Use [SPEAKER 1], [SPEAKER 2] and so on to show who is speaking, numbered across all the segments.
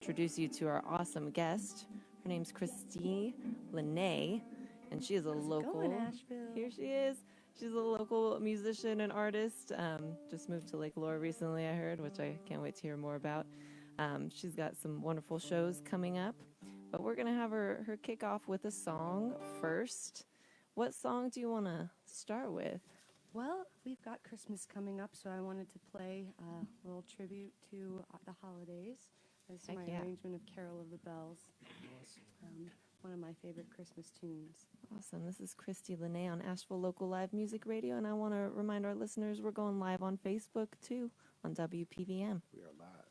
[SPEAKER 1] introduce you to our awesome guest. Her name's Christie Lenee, and she is a local.
[SPEAKER 2] Asheville?
[SPEAKER 1] Here she is. She's a local musician and artist. Just moved to Lake Lore recently, I heard, which I can't wait to hear more about. She's got some wonderful shows coming up, but we're gonna have her kick off with a song first. What song do you want to start with?
[SPEAKER 2] Well, we've got Christmas coming up, so I wanted to play a little tribute to the holidays. This is my arrangement of Carol of the Bells. One of my favorite Christmas tunes.
[SPEAKER 1] Awesome. This is Christie Lenee on Asheville Local Live Music Radio, and I want to remind our listeners we're going live on Facebook, too, on WPVM.
[SPEAKER 3] We are live.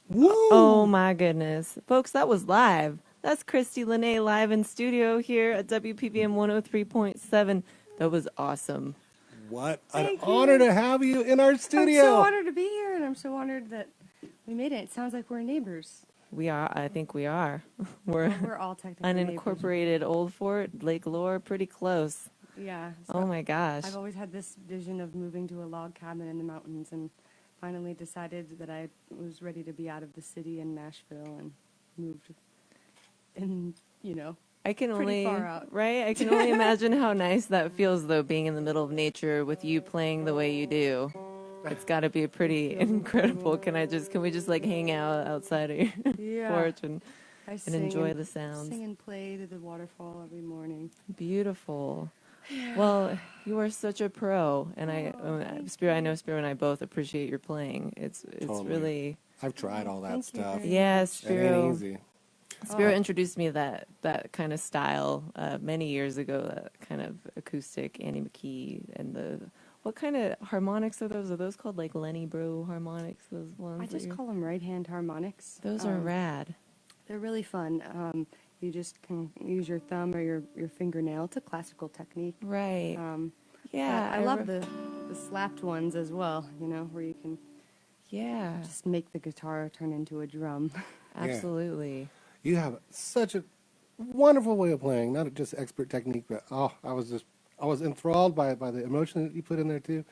[SPEAKER 1] Woo! Oh my goodness. Folks, that was live. That's Christie Lenee live in studio here at WPVM 103.7. That was awesome.
[SPEAKER 3] What an honor to have you in our studio.
[SPEAKER 2] I'm so honored to be here, and I'm so honored that we made it. It sounds like we're neighbors.
[SPEAKER 1] We are. I think we are. We're
[SPEAKER 2] all technically
[SPEAKER 1] unincorporated
[SPEAKER 2] neighbors.
[SPEAKER 1] Old Fort, Lake Lore, pretty close.
[SPEAKER 2] Yeah. So
[SPEAKER 1] oh my gosh.
[SPEAKER 2] I've always had this vision of moving to a log cabin in the mountains, and finally decided that I was ready to be out of the city in Nashville and moved in,
[SPEAKER 1] I can
[SPEAKER 2] pretty
[SPEAKER 1] only
[SPEAKER 2] far out.
[SPEAKER 1] Right? I can only imagine how nice that feels though, being in the middle of nature with you playing the way you do. It's got to be pretty incredible. Can we just like hang out outside of your porch and
[SPEAKER 2] I
[SPEAKER 1] and enjoy the sounds.
[SPEAKER 2] Sing and play to the waterfall every morning.
[SPEAKER 1] Beautiful. Well, you are such a pro, and Spirit, I know Spirit and I both appreciate your playing. It's
[SPEAKER 3] Totally.
[SPEAKER 1] really.
[SPEAKER 3] I've tried all that
[SPEAKER 2] Thank you
[SPEAKER 3] stuff.
[SPEAKER 2] very
[SPEAKER 1] Yeah,
[SPEAKER 2] much.
[SPEAKER 3] It ain't
[SPEAKER 1] Spirit.
[SPEAKER 3] easy.
[SPEAKER 1] Spirit introduced me to that kind of style many years ago. That kind of acoustic Annie McKee and what kind of harmonics are those? Are those called like Lenny Bro harmonics? Those ones.
[SPEAKER 2] I just call them right-hand harmonics.
[SPEAKER 1] Those are rad.
[SPEAKER 2] They're really fun. You just can use your thumb or your fingernail. It's a classical technique.
[SPEAKER 1] Right.
[SPEAKER 2] Um,
[SPEAKER 1] Yeah.
[SPEAKER 2] I love the slapped ones as well, where you can just make the guitar turn into a drum.
[SPEAKER 1] Absolutely.
[SPEAKER 3] You have such a wonderful way of playing, not just expert technique, but I was enthralled by the emotion that you put in there too.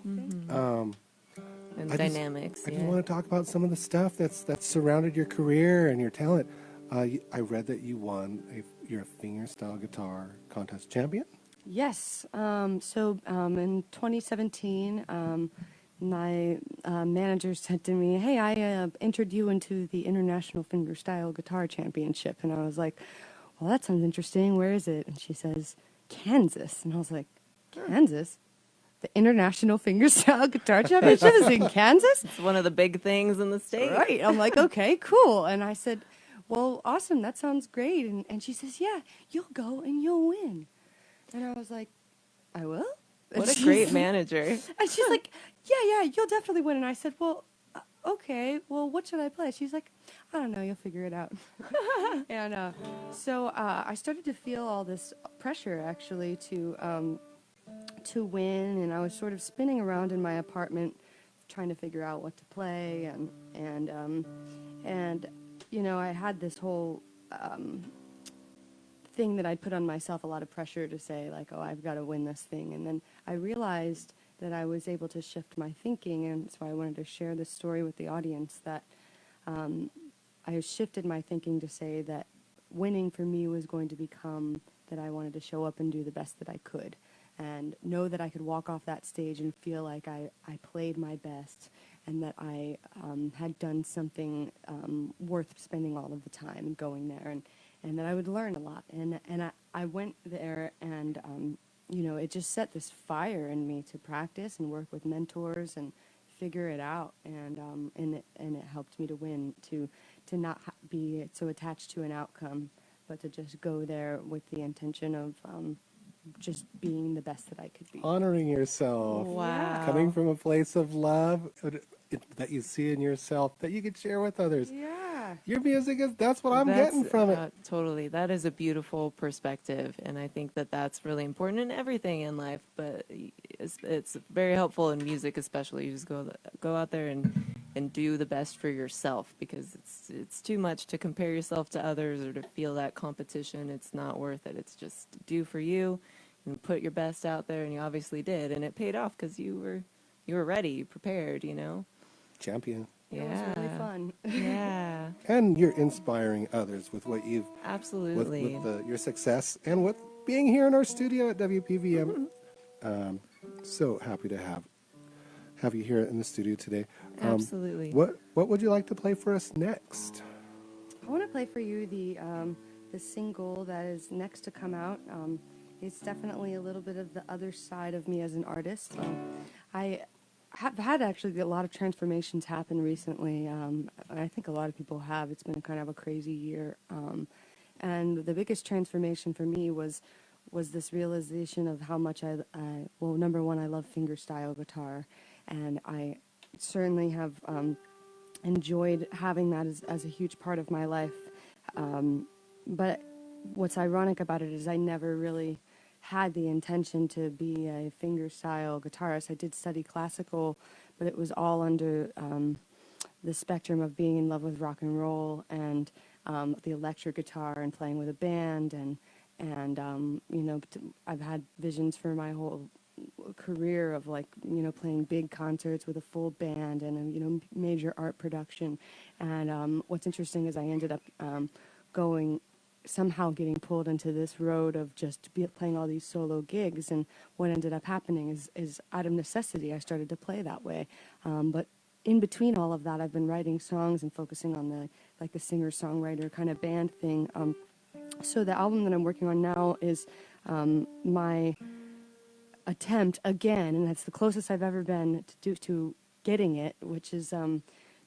[SPEAKER 1] And
[SPEAKER 3] I
[SPEAKER 1] dynamics.
[SPEAKER 3] just want to talk about some of the stuff that's surrounded your career and your talent. I read that you won you're a fingerstyle guitar contest champion.
[SPEAKER 2] Yes. So in 2017, my manager said to me, "Hey, I entered you into the International Fingerstyle Guitar Championship." And I was like, "Well, that sounds interesting. Where is it?" And she says, "Kansas." And I was like, "Kansas? The International Fingerstyle Guitar Championship is in Kansas?"
[SPEAKER 1] It's one of the big things in the state.
[SPEAKER 2] Right. I'm like, "Okay, cool." And I said, "Well, awesome. That sounds great." And she says, "Yeah, you'll go and you'll win." And I was like, "I will?"
[SPEAKER 1] What a great manager.
[SPEAKER 2] And she's like, yeah, you'll definitely win. And I said, "Well, okay, well, what should I play?" She's like, "I don't know, you'll figure it out." And so I started to feel all this pressure, actually, to win. And I was sort of spinning around in my apartment trying to figure out what to play. And I had this whole thing that I'd put on myself, a lot of pressure to say, like, "Oh, I've got to win this thing." And then I realized that I was able to shift my thinking, and so I wanted to share this story with the audience, that I shifted my thinking to say that winning for me was going to become that I wanted to show up and do the best that I could, and know that I could walk off that stage and feel like I played my best, and that I had done something worth spending all of the time going there, and that I would learn a lot. And I went there, and it just set this fire in me to practice and work with mentors and figure it out. And it helped me to win, to not be so attached to an outcome, but to just go there with the intention of just being the best that I could be.
[SPEAKER 3] Honoring yourself.
[SPEAKER 1] Wow.
[SPEAKER 3] Coming from a place of love that you see in yourself that you could share with others.
[SPEAKER 2] Yeah.
[SPEAKER 3] Your music that's what I'm getting from it.
[SPEAKER 1] Totally. That is a beautiful perspective. And I think that that's really important in everything in life. But it's very helpful in music, especially. You just go out there and do the best for yourself, because it's too much to compare yourself to others or to feel that competition. It's not worth it. It's just do for you and put your best out there. And you obviously did. And it paid off because you were ready, you prepared,
[SPEAKER 3] Champion.
[SPEAKER 2] It was really fun.
[SPEAKER 1] Yeah.
[SPEAKER 3] And you're inspiring others with what you've
[SPEAKER 1] Absolutely.
[SPEAKER 3] with your success and with being here in our studio at WPVM. So happy to have you here in the studio today.
[SPEAKER 1] Absolutely.
[SPEAKER 3] What would you like to play for us next?
[SPEAKER 2] I want to play for you the single that is next to come out. It's definitely a little bit of the other side of me as an artist. I have had actually a lot of transformations happen recently. I think a lot of people have. It's been kind of a crazy year. And the biggest transformation for me was this realization of how much well, number one, I love fingerstyle guitar. And I certainly have enjoyed having that as a huge part of my life. But what's ironic about it is I never really had the intention to be a fingerstyle guitarist. I did study classical, but it was all under the spectrum of being in love with rock and roll and the electric guitar and playing with a band. And I've had visions for my whole career of playing big concerts with a full band and major art production. And what's interesting is I ended up somehow getting pulled into this road of just playing all these solo gigs. And what ended up happening is out of necessity I started to play that way. But in between all of that, I've been writing songs and focusing on the singer-songwriter kind of band thing. So the album that I'm working on now is my attempt again, and that's the closest I've ever been to getting it, which is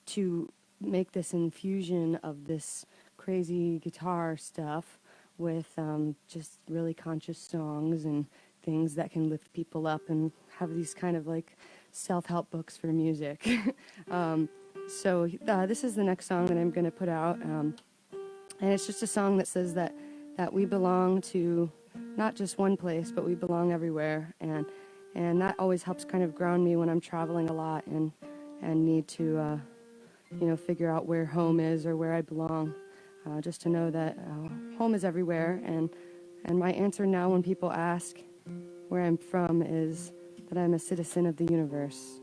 [SPEAKER 2] to make this infusion of this crazy guitar stuff with just really conscious songs and things that can lift people up and have these kind of like self-help books for music. So this is the next song that I'm going to put out, and it's just a song that says that we belong to not just one place, but we belong everywhere, and that always helps kind of ground me when I'm traveling a lot and need to figure out where home is or where I belong. Just to know that home is everywhere, and my answer now when people ask where I'm from is that I'm a citizen of the universe.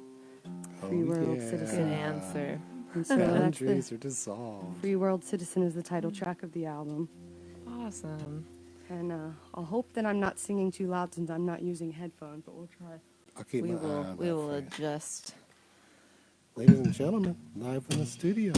[SPEAKER 2] Free world citizen.
[SPEAKER 1] Good answer.
[SPEAKER 2] And so
[SPEAKER 3] Boundaries are dissolved.
[SPEAKER 2] Free World Citizen is the title track of the album.
[SPEAKER 1] Awesome.
[SPEAKER 2] And I'll hope that I'm not singing too loud since I'm not using headphones, but we'll try.
[SPEAKER 3] I'll keep
[SPEAKER 1] We
[SPEAKER 3] my eye
[SPEAKER 1] will.
[SPEAKER 3] on
[SPEAKER 1] We
[SPEAKER 3] that
[SPEAKER 1] will
[SPEAKER 3] for you.
[SPEAKER 1] adjust.
[SPEAKER 3] Ladies and gentlemen, live from the studio.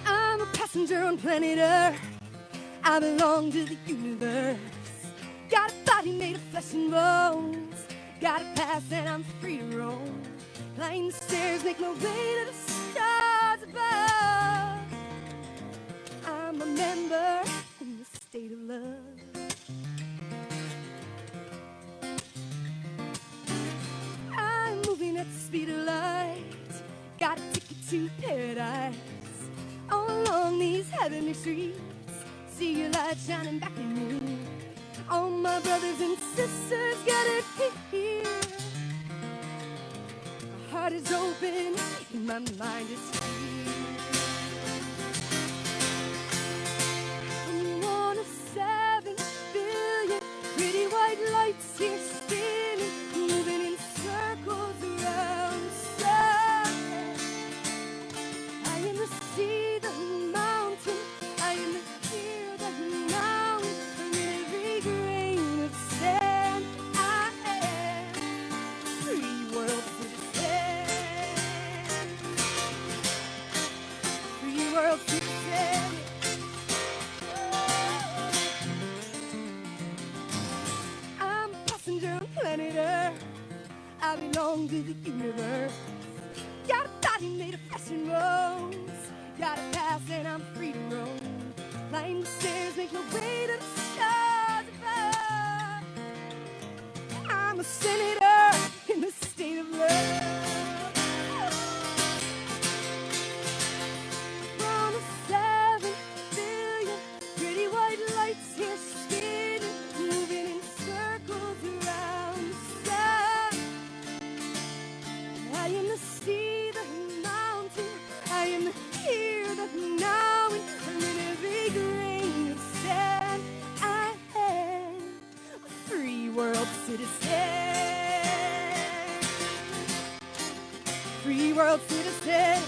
[SPEAKER 2] I'm a passenger on planet Earth. I belong to the universe. Got a body made of flesh and bones. Got a past and I'm free to roam. Climb the stairs, make my way to the stars above. I'm a member in the state of love. I'm moving at the speed of light. Got a ticket to paradise. All along these heavenly streets, see your light shining back at me. All my brothers and sisters got it here. My heart is open, and my mind is free. I'm one of 7 billion pretty white lights here spinning, moving in circles around the sun. I am the sea, the mountain, I am the here, the now, and in every grain of sand, I am free world citizen. Free world citizen. I'm a passenger on planet Earth. I belong to the universe. Got a body made of flesh and bones. Got a past and I'm free to roam. Climb the stairs, make my way to the stars above. I'm a senator in the state of love. One of 7 billion pretty white lights here spinning, moving in circles around the sun. I am the sea, the mountain, I am the here, the now, and in every grain of sand, I am a free world citizen. Free world citizen.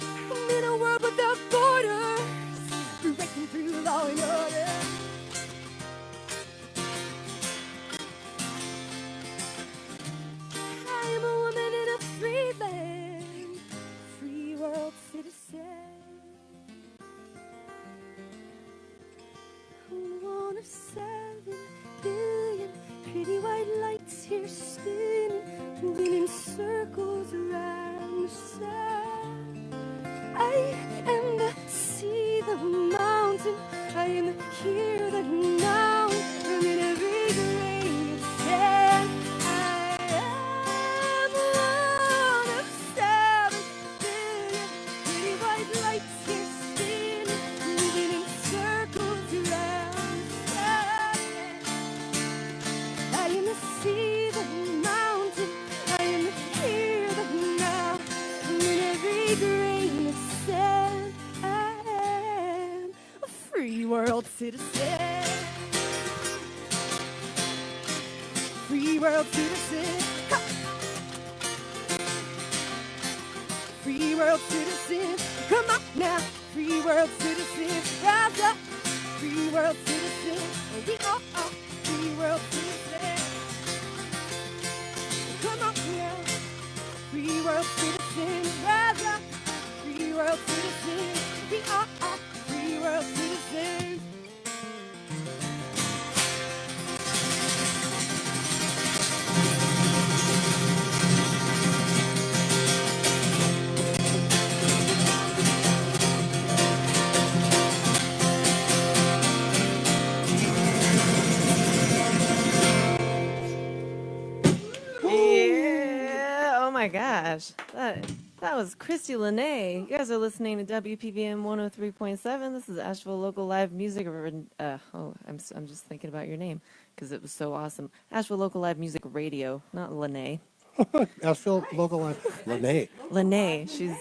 [SPEAKER 2] I'm in a world without borders, breaking through law and order. I am a woman in a free land, free world citizen. I'm one of 7 billion pretty white lights here spinning, moving in circles around the sun. I am the sea, the mountain, I am the here, the now, and in every grain of sand. I am one of 7 billion world citizen. Free world citizen. Ha! Free world citizen. Come on now. Free world citizen. Rise up. Free world citizen. We are free world citizen. Come on now. Free world citizen. Rise up. Free world citizen. We are free world citizens.
[SPEAKER 1] Yeah. Oh my gosh. That was Christie Lenee. You guys are listening to WPVM 103.7. This is Asheville Local Live Music. I'm just thinking about your name because it was so awesome. Asheville Local Live Music Radio, not Lenee.
[SPEAKER 3] Asheville Local Live. Lenee.
[SPEAKER 1] Lenee. She's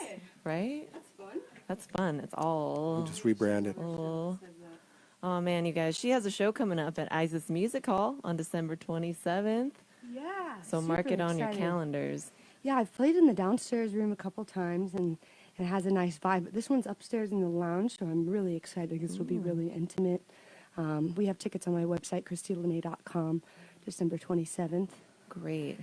[SPEAKER 1] right.
[SPEAKER 2] That's fun.
[SPEAKER 1] That's fun. It's all.
[SPEAKER 3] Just rebranded.
[SPEAKER 1] Oh man, you guys. She has a show coming up at Isis Music Hall on December 27th.
[SPEAKER 2] Yeah.
[SPEAKER 1] So mark it on your calendars.
[SPEAKER 2] Yeah, I've played in the downstairs room a couple times, and it has a nice vibe. But this one's upstairs in the lounge, so I'm really excited because it'll be really intimate. We have tickets on my website, ChristieLenee.com, December 27th.
[SPEAKER 1] Great.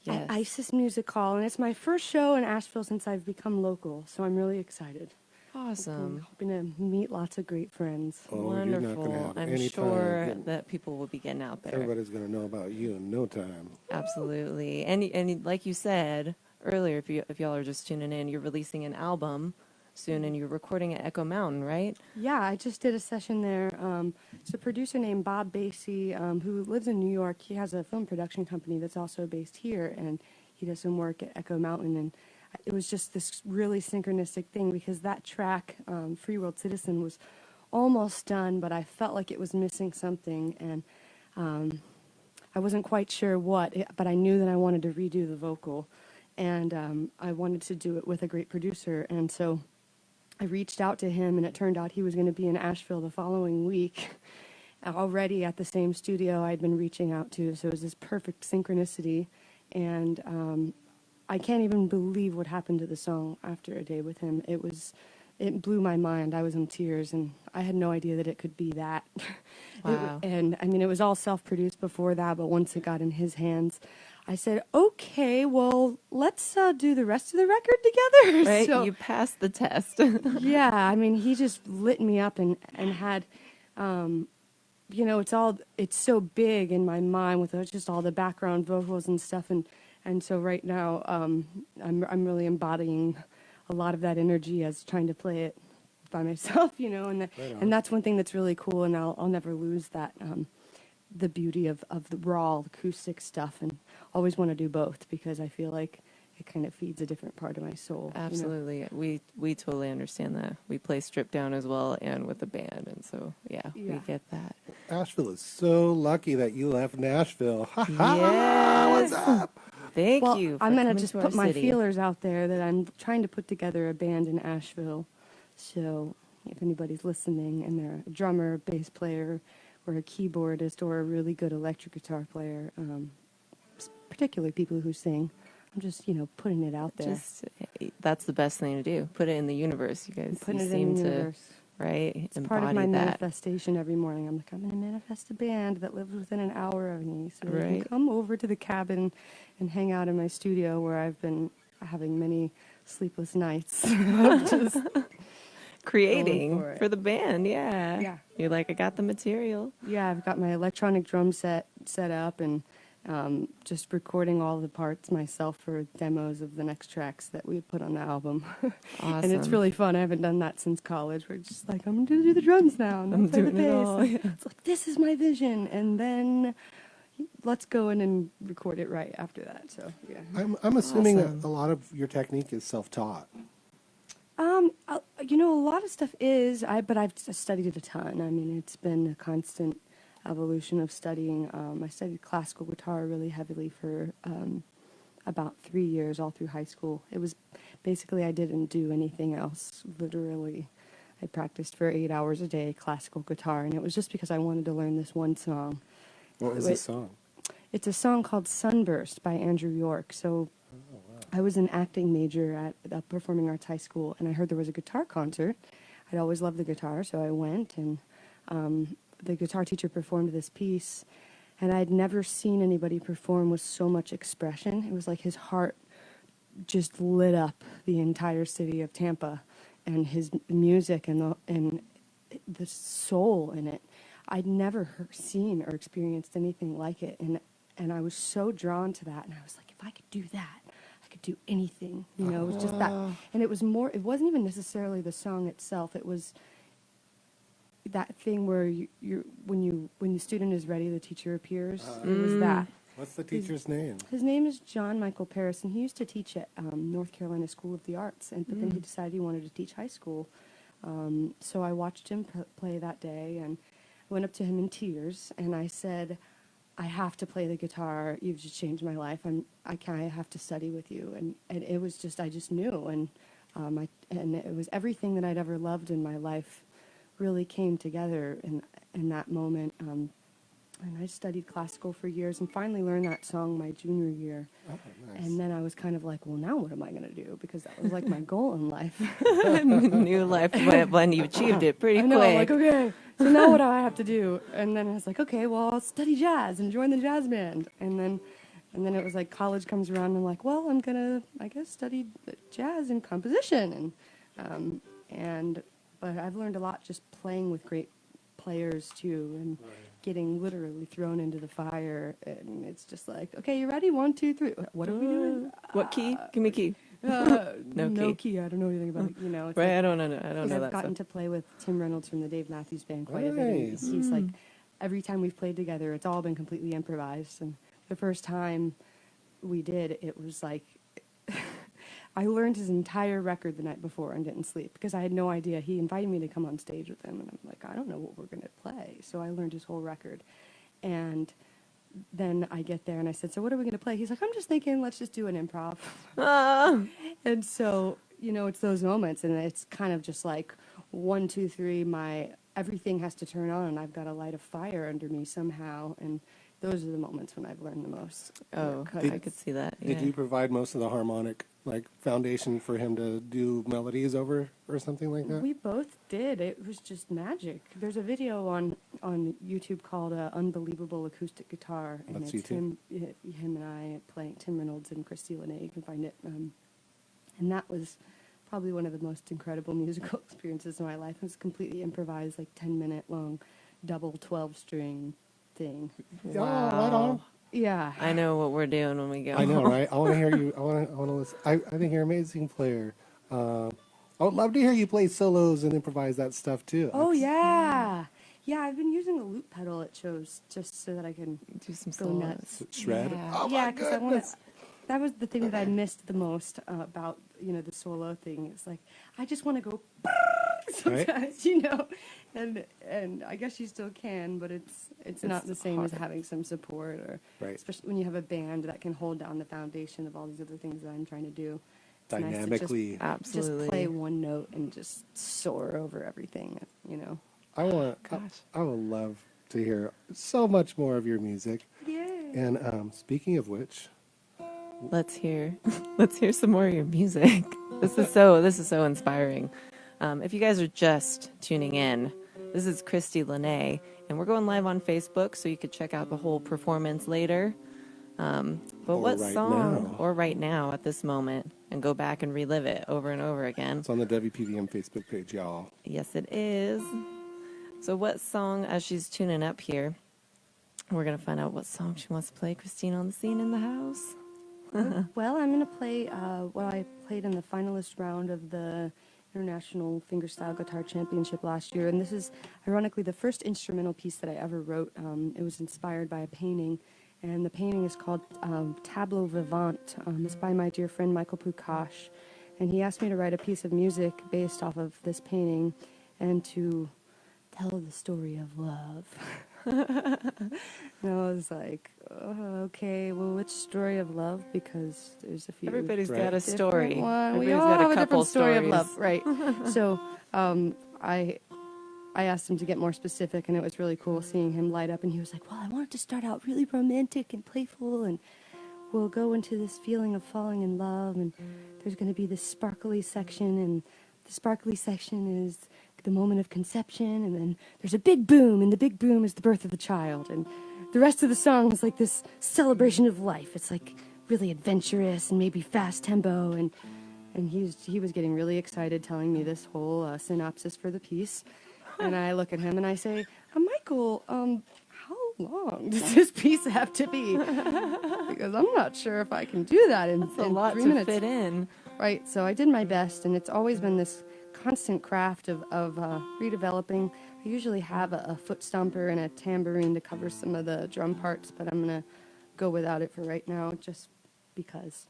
[SPEAKER 1] Yes.
[SPEAKER 2] At Isis Music Hall, and it's my first show in Asheville since I've become local, so I'm really excited.
[SPEAKER 1] Awesome.
[SPEAKER 2] Hoping to meet lots of great friends.
[SPEAKER 3] Oh, you're not gonna
[SPEAKER 1] Wonderful.
[SPEAKER 3] have
[SPEAKER 1] I'm
[SPEAKER 3] any
[SPEAKER 1] sure
[SPEAKER 3] time.
[SPEAKER 1] that people will be getting out there.
[SPEAKER 3] Everybody's going to know about you in no time.
[SPEAKER 1] Absolutely. And like you said earlier, if y'all are just tuning in, you're releasing an album soon and you're recording at Echo Mountain, right?
[SPEAKER 2] Yeah, I just did a session there. It's a producer named Bob Basie who lives in New York. He has a film production company that's also based here, and he does some work at Echo Mountain. And it was just this really synchronistic thing because that track, Free World Citizen, was almost done, but I felt like it was missing something, and I wasn't quite sure what, but I knew that I wanted to redo the vocal, and I wanted to do it with a great producer, and so I reached out to him, and it turned out he was going to be in Asheville the following week, already at the same studio I'd been reaching out to, so it was this perfect synchronicity, and I can't even believe what happened to the song after a day with him. It blew my mind. I was in tears, and I had no idea that it could be that.
[SPEAKER 1] Wow.
[SPEAKER 2] And I mean, it was all self-produced before that, but once it got in his hands, I said, okay, well, let's do the rest of the record together.
[SPEAKER 1] Right?
[SPEAKER 2] So,
[SPEAKER 1] You passed the test.
[SPEAKER 2] yeah, I mean, he just lit me up and had, you know, it's so big in my mind with just all the background vocals and stuff, and so right now, I'm really embodying a lot of that energy as trying to play it by myself, you know, and that's one thing that's really cool, and I'll never lose that, the beauty of the raw acoustic stuff, and always want to do both because I feel like it kind of feeds a different part of my soul.
[SPEAKER 1] Absolutely. You know? We totally understand that. We play stripped down as well and with the band, and so yeah, we get that.
[SPEAKER 3] Asheville is so lucky that you left Nashville. Ha ha!
[SPEAKER 1] Yes.
[SPEAKER 3] What's up?
[SPEAKER 1] Thank
[SPEAKER 2] Well,
[SPEAKER 1] you. For
[SPEAKER 2] I'm going to
[SPEAKER 1] coming
[SPEAKER 2] just
[SPEAKER 1] to our
[SPEAKER 2] put my
[SPEAKER 1] city.
[SPEAKER 2] feelers out there that I'm trying to put together a band in Asheville. So if anybody's listening and they're a drummer, bass player, or a keyboardist, or a really good electric guitar player, particularly people who sing, I'm just, you know, putting it out there.
[SPEAKER 1] That's the best thing to do. Put it in the universe, you guys.
[SPEAKER 2] Putting
[SPEAKER 1] You
[SPEAKER 2] it
[SPEAKER 1] seem
[SPEAKER 2] in the
[SPEAKER 1] to,
[SPEAKER 2] universe.
[SPEAKER 1] right?
[SPEAKER 2] It's
[SPEAKER 1] embody
[SPEAKER 2] part of my
[SPEAKER 1] that.
[SPEAKER 2] manifestation every morning. I'm like, I'm going to manifest a band that lives within an hour of me, so they can
[SPEAKER 1] Right.
[SPEAKER 2] come over to the cabin and hang out in my studio where I've been having many sleepless nights. Just
[SPEAKER 1] Creating
[SPEAKER 2] for it.
[SPEAKER 1] for the band, yeah.
[SPEAKER 2] Yeah.
[SPEAKER 1] You're like, I got the material.
[SPEAKER 2] Yeah, I've got my electronic drum set up and just recording all the parts myself for demos of the next tracks that we put on the album.
[SPEAKER 1] Awesome.
[SPEAKER 2] And it's really fun. I haven't done that since college. We're just like, I'm going to do the drums now. And
[SPEAKER 1] I'm
[SPEAKER 2] play the
[SPEAKER 1] doing it
[SPEAKER 2] bass.
[SPEAKER 1] all,
[SPEAKER 2] And
[SPEAKER 1] yeah.
[SPEAKER 2] It's like, this is my vision. And then let's go in and record it right after that. So, yeah.
[SPEAKER 3] I'm assuming
[SPEAKER 1] Awesome.
[SPEAKER 3] that a lot of your technique is self-taught.
[SPEAKER 2] You know, a lot of stuff is, but I've studied it a ton. I mean, it's been a constant evolution of studying. I studied classical guitar really heavily for about 3 years, all through high school. It was basically I didn't do anything else, literally. I practiced for 8 hours a day, classical guitar, and it was just because I wanted to learn this one song.
[SPEAKER 3] What was the song?
[SPEAKER 2] It's a song called Sunburst by Andrew York. So I was an acting major at Performing Arts High School, and I heard there was a guitar concert. I'd always loved the guitar, so I went, and the guitar teacher performed this piece, and I'd never seen anybody perform with so much expression. It was like his heart just lit up the entire city of Tampa, and his music and the soul in it. I'd never seen or experienced anything like it, and I was so drawn to that, and I was like, if I could do that, I could do anything. You know, it was just that, and it wasn't even necessarily the song itself. It was that thing where when the student is ready, the teacher appears. It was that.
[SPEAKER 3] What's the teacher's name?
[SPEAKER 2] His name is John Michael Paris, and he used to teach at North Carolina School of the Arts, but then he decided he wanted to teach high school. So I watched him play that day, and I went up to him in tears, and I said, I have to play the guitar. You've just changed my life. I have to study with you. And it was just, I just knew. And it was everything that I'd ever loved in my life really came together in that moment. And I studied classical for years and finally learned that song my junior year.
[SPEAKER 3] Oh, nice.
[SPEAKER 2] And then I was kind of like, well, now what am I going to do? Because that was like my goal in life.
[SPEAKER 1] New life when you achieved it pretty
[SPEAKER 2] I know,
[SPEAKER 1] quick.
[SPEAKER 2] I'm like, okay, so now what do I have to do? And then I was like, okay, well, I'll study jazz and join the jazz band. And then it was like college comes around and I'm like, well, I'm going to, I guess, study jazz and composition. But I've learned a lot just playing with great players too, and getting literally thrown into the fire. And it's just like, okay, you ready? 1, 2, 3. What are we doing?
[SPEAKER 1] What key? Give me key.
[SPEAKER 2] No key. I don't know anything about it. You know, it's
[SPEAKER 1] Right,
[SPEAKER 2] like,
[SPEAKER 1] I don't know that
[SPEAKER 2] I've gotten
[SPEAKER 1] stuff.
[SPEAKER 2] to play with Tim Reynolds from the Dave Matthews Band quite a bit. And
[SPEAKER 3] Nice.
[SPEAKER 2] he's like, every time we've played together, it's all been completely improvised. And the first time we did, it was like, I learned his entire record the night before and didn't sleep because I had no idea. He invited me to come on stage with him, and I'm like, I don't know what we're going to play. So I learned his whole record. And then I get there, and I said, so what are we going to play? He's like, I'm just thinking, let's just do an improv. And so, you know, it's those moments, and it's kind of just like 1, 2, 3, everything has to turn on, and I've got to light a fire under me somehow. And those are the moments when I've learned the most.
[SPEAKER 1] Oh, I could see that.
[SPEAKER 3] Did you provide most of the harmonic foundation for him to do melodies over or something like that?
[SPEAKER 2] We both did. It was just magic. There's a video on YouTube called Unbelievable Acoustic Guitar, and
[SPEAKER 3] That's
[SPEAKER 2] it's
[SPEAKER 3] YouTube.
[SPEAKER 2] him and I playing, Tim Reynolds and Christie Lenee. You can find it. And that was probably one of the most incredible musical experiences in my life. It was completely improvised, like 10-minute long, double 12-string thing.
[SPEAKER 3] Oh, right on.
[SPEAKER 2] Yeah.
[SPEAKER 1] I know what we're doing when we go.
[SPEAKER 3] I know, right? I want to hear you. I want to listen. I think you're an amazing player. I would love to hear you play solos and improvise that stuff too.
[SPEAKER 2] Oh, yeah. Yeah, I've been using a loop pedal at shows just so that I can
[SPEAKER 1] Do some
[SPEAKER 2] go
[SPEAKER 1] solos.
[SPEAKER 2] nuts.
[SPEAKER 3] Shred.
[SPEAKER 1] Yeah.
[SPEAKER 3] Oh
[SPEAKER 2] Yeah,
[SPEAKER 3] my
[SPEAKER 2] because
[SPEAKER 3] goodness.
[SPEAKER 2] that was the thing that I missed the most about, you know, the solo thing. It's like, I just want to go sometimes,
[SPEAKER 3] Right.
[SPEAKER 2] you know, and I guess you still can, but it's not the same as having some support, or
[SPEAKER 3] Right.
[SPEAKER 2] especially when you have a band that can hold down the foundation of all these other things that I'm trying to do. It's nice to
[SPEAKER 3] Dynamically.
[SPEAKER 1] Absolutely.
[SPEAKER 2] just play one note and just soar over everything, you know.
[SPEAKER 3] I
[SPEAKER 1] Gosh.
[SPEAKER 3] would love to hear so much more of your music.
[SPEAKER 2] Yay.
[SPEAKER 3] And speaking of which,
[SPEAKER 1] Let's hear some more of your music. This is so inspiring. If you guys are just tuning in, this is Christie Lenee, and we're going live on Facebook, so you could check out the whole performance later. But
[SPEAKER 3] Or
[SPEAKER 1] what
[SPEAKER 3] right
[SPEAKER 1] song,
[SPEAKER 3] now.
[SPEAKER 1] or right now at this moment, and go back and relive it over and over again?
[SPEAKER 3] it's on the WPVM Facebook page, y'all.
[SPEAKER 1] Yes, it is. So what song, as she's tuning up here, we're going to find out what song she wants to play. Christine on the scene in the house.
[SPEAKER 2] Well, I'm going to play what I played in the finalist round of the International Fingerstyle Guitar Championship last year. And this is, ironically, the first instrumental piece that I ever wrote. It was inspired by a painting, and the painting is called Tableau Vivant. It's by my dear friend Michael Pukash. And he asked me to write a piece of music based off of this painting and to tell the story of love. And I was like, oh, okay, well, which story of love? Because there's a few.
[SPEAKER 1] Everybody's
[SPEAKER 3] Right.
[SPEAKER 1] got a story.
[SPEAKER 2] One. We
[SPEAKER 1] Everybody's
[SPEAKER 2] all
[SPEAKER 1] got
[SPEAKER 2] have
[SPEAKER 1] a
[SPEAKER 2] a
[SPEAKER 1] couple
[SPEAKER 2] different story
[SPEAKER 1] stories.
[SPEAKER 2] of love, right? So I asked him to get more specific, and it was really cool seeing him light up. And he was like, well, I want it to start out really romantic and playful, and we'll go into this feeling of falling in love, and there's going to be this sparkly section, and the sparkly section is the moment of conception, and then there's a big boom, and the big boom is the birth of the child. And the rest of the song is like this celebration of life. It's like really adventurous and maybe fast tempo, and he was getting really excited telling me this whole synopsis for the piece. And I look at him and I say, Michael, how long does this piece have to be? Because I'm not sure if I can do that in
[SPEAKER 1] a lot
[SPEAKER 2] 3
[SPEAKER 1] to
[SPEAKER 2] minutes.
[SPEAKER 1] fit in.
[SPEAKER 2] Right, so I did my best, and it's always been this constant craft of redeveloping. I usually have a foot stomper and a tambourine to cover some of the drum parts, but I'm going to go without it for right now, just because.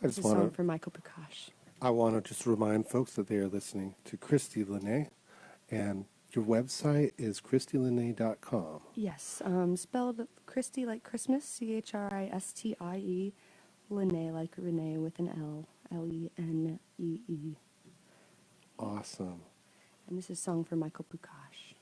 [SPEAKER 3] I
[SPEAKER 2] It's
[SPEAKER 3] just
[SPEAKER 2] a song
[SPEAKER 3] want
[SPEAKER 2] for Michael Prakash.
[SPEAKER 3] I want to just remind folks that they are listening to Christie Lenee, and your website is ChristieLenee.com.
[SPEAKER 2] Yes, spelled Christie like Christmas, Christie, Lenee like Renee with an L, Lenee.
[SPEAKER 3] Awesome.
[SPEAKER 2] And this is a song for Michael Prakash.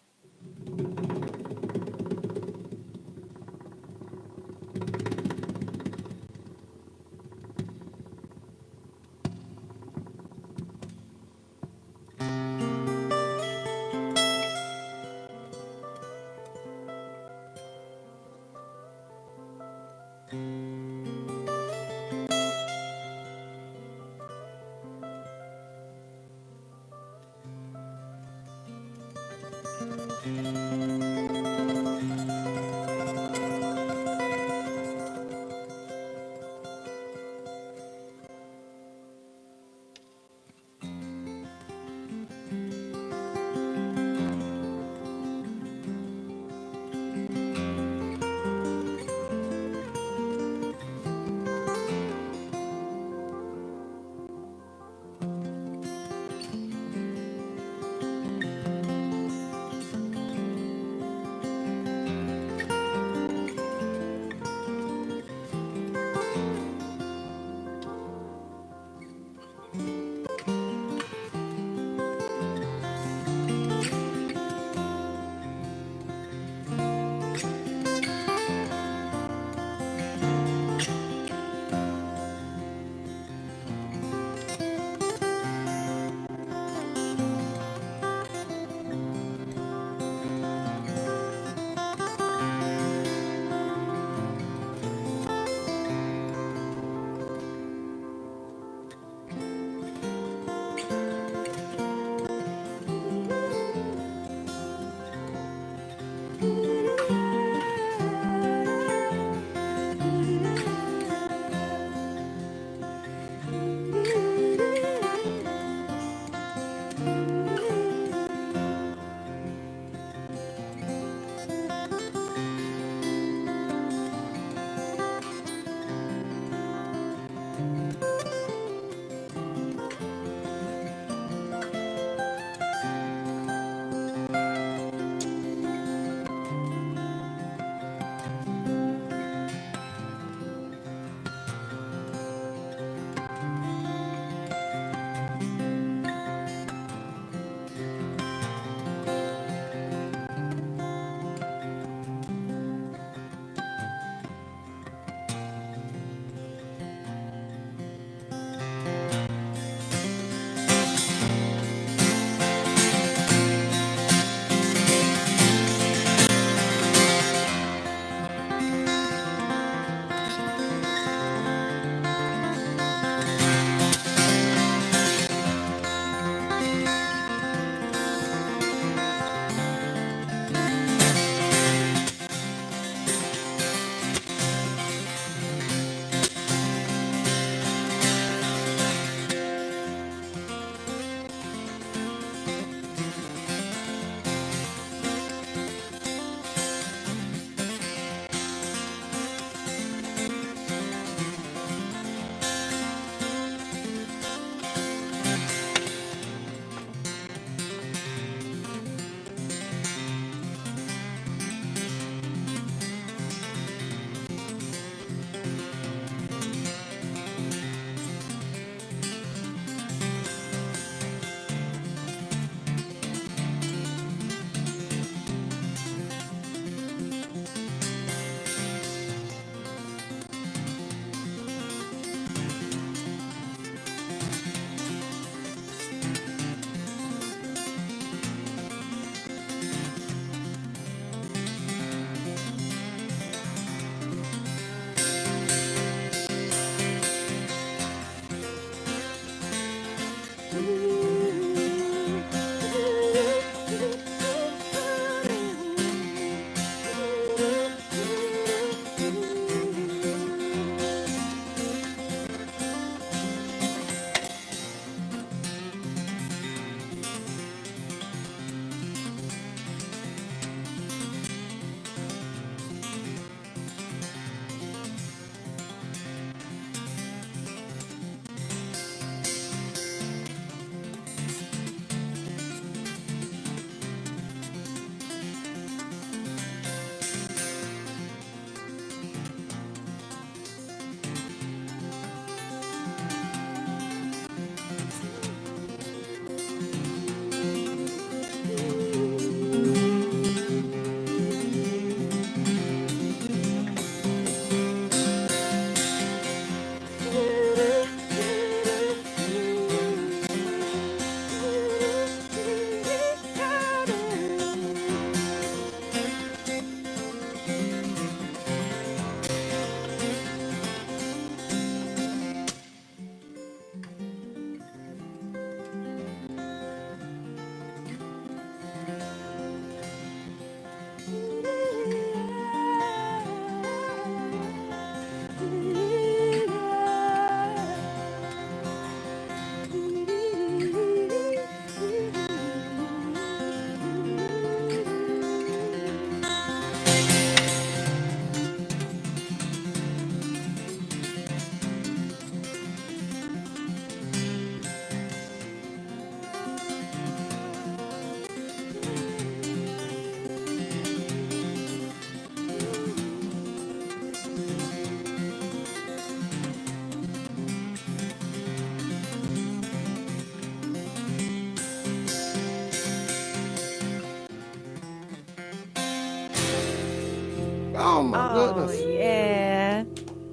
[SPEAKER 3] Oh my goodness.
[SPEAKER 1] Yeah.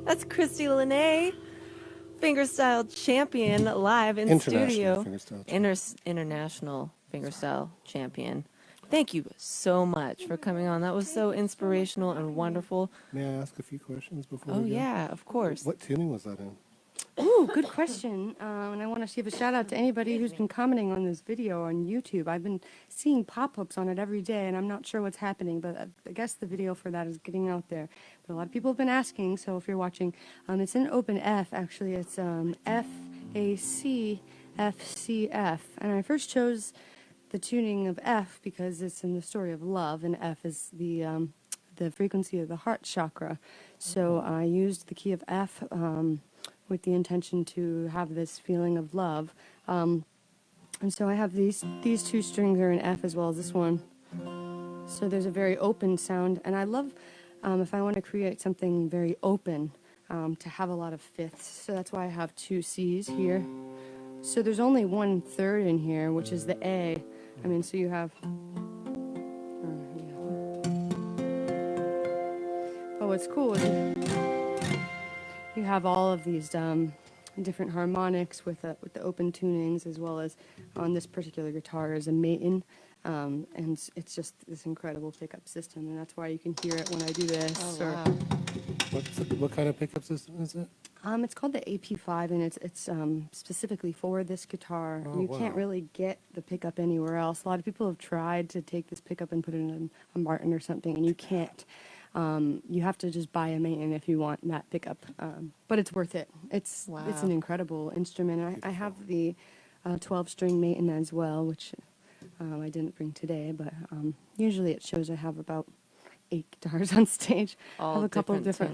[SPEAKER 1] That's Christie Lenee, fingerstyle champion, live in
[SPEAKER 3] International
[SPEAKER 1] studio.
[SPEAKER 3] fingerstyle.
[SPEAKER 1] International fingerstyle champion. Thank you so much for coming on. That was so inspirational and wonderful.
[SPEAKER 3] May I ask a few questions before
[SPEAKER 1] Oh,
[SPEAKER 3] we go?
[SPEAKER 1] yeah, of course.
[SPEAKER 3] What tuning was that in?
[SPEAKER 2] Ooh, good question. And I want to give a shout out to anybody who's been commenting on this video on YouTube. I've been seeing pop-ups on it every day, and I'm not sure what's happening, but I guess the video for that is getting out there. But a lot of people have been asking, so if you're watching, it's in open F, actually. It's F, A, C, F, C, F. And I first chose the tuning of F because it's in the story of love, and F is the frequency of the heart chakra. So I used the key of F with the intention to have this feeling of love. And so I have these two strings are in F as well as this one. So there's a very open sound, and I love if I want to create something very open to have a lot of fifths. So that's why I have two C's here. So there's only 1/3 in here, which is the A. I mean, so you have. But what's cool is you have all of these different harmonics with the open tunings, as well as on this particular guitar is a matin, and it's just this incredible pickup system, and that's why you can hear it when I do this.
[SPEAKER 1] Oh, wow.
[SPEAKER 3] What kind of pickup system is it?
[SPEAKER 2] It's called the AP5, and it's specifically for this guitar.
[SPEAKER 3] Oh,
[SPEAKER 2] You
[SPEAKER 3] wow.
[SPEAKER 2] can't really get the pickup anywhere else. A lot of people have tried to take this pickup and put it in a Martin or something, and you can't. You have to just buy a Matin if you want that pickup, but it's worth it. It's an incredible instrument. I have the 12-string Matin as well, which I didn't bring today, but usually it shows I have about 8 guitars on stage. I have a couple of different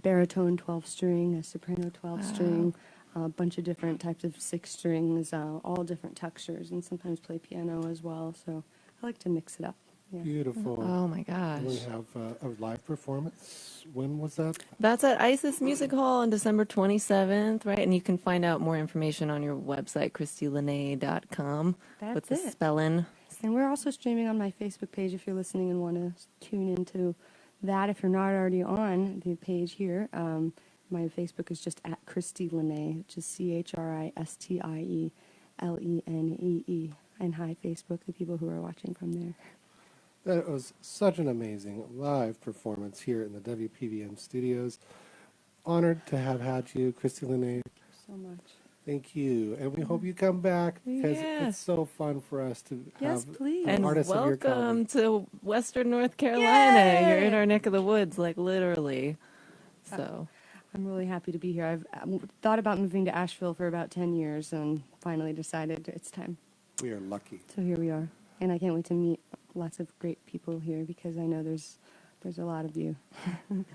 [SPEAKER 2] baritone 12-string, a soprano 12-string, a bunch of different types of 6 strings, all different textures, and sometimes play piano as well. So I like to mix it up. Yeah.
[SPEAKER 3] Beautiful.
[SPEAKER 1] Oh, my
[SPEAKER 3] We
[SPEAKER 1] gosh.
[SPEAKER 3] have a live performance. When was that?
[SPEAKER 1] That's at Isis Music Hall on December 27th, right? And you can find out more information on your website, ChristieLenee.com, with the
[SPEAKER 2] That's it.
[SPEAKER 1] spelling.
[SPEAKER 2] And we're also streaming on my Facebook page if you're listening and want to tune into that. If you're not already on the page here, my Facebook is just at Christie Lenee, which is ChristieLenee. And hi, Facebook, the people who are watching from there.
[SPEAKER 3] That was such an amazing live performance here in the WPVM studios. Honored to have had you, Christie Lenee.
[SPEAKER 2] So much.
[SPEAKER 3] Thank you. And we hope you come back because
[SPEAKER 1] Yeah.
[SPEAKER 3] it's so fun for us to have
[SPEAKER 2] Yes, please.
[SPEAKER 3] an
[SPEAKER 1] And
[SPEAKER 3] artist of your
[SPEAKER 1] welcome
[SPEAKER 3] caliber.
[SPEAKER 1] to Western North Carolina. You're in
[SPEAKER 2] Yay!
[SPEAKER 1] our neck of the woods, like literally. So,
[SPEAKER 2] I'm really happy to be here. I've thought about moving to Asheville for about 10 years and finally decided it's time.
[SPEAKER 3] We are lucky.
[SPEAKER 2] So here we are. And I can't wait to meet lots of great people here because I know there's a lot of you.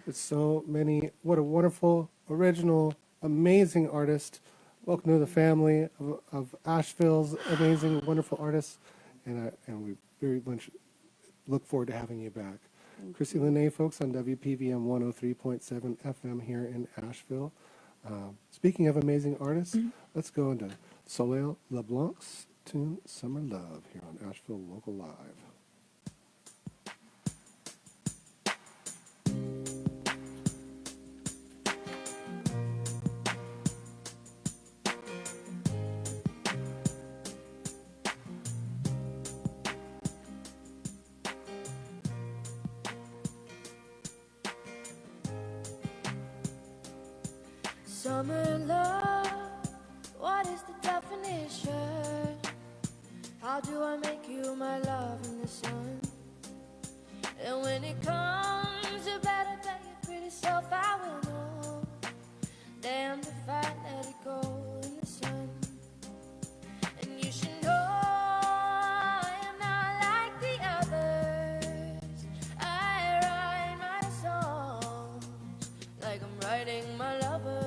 [SPEAKER 3] With so many, what a wonderful, original, amazing artist. Welcome to the family of Asheville's amazing, wonderful artists. And we very much look forward to having you back. Christie Lenee, folks, on WPVM 103.7 FM here in Asheville. Speaking of amazing artists, let's go into Soleil LeBlanc's tune Summer Love here on Asheville Local Live.
[SPEAKER 4] Summer love, what is the definition? How do I make you my love in the sun? And when it comes, you better bet your pretty self I will know. Damn if I let it go in the sun. And you should know I am not like the others. I write my songs like I'm writing my lover.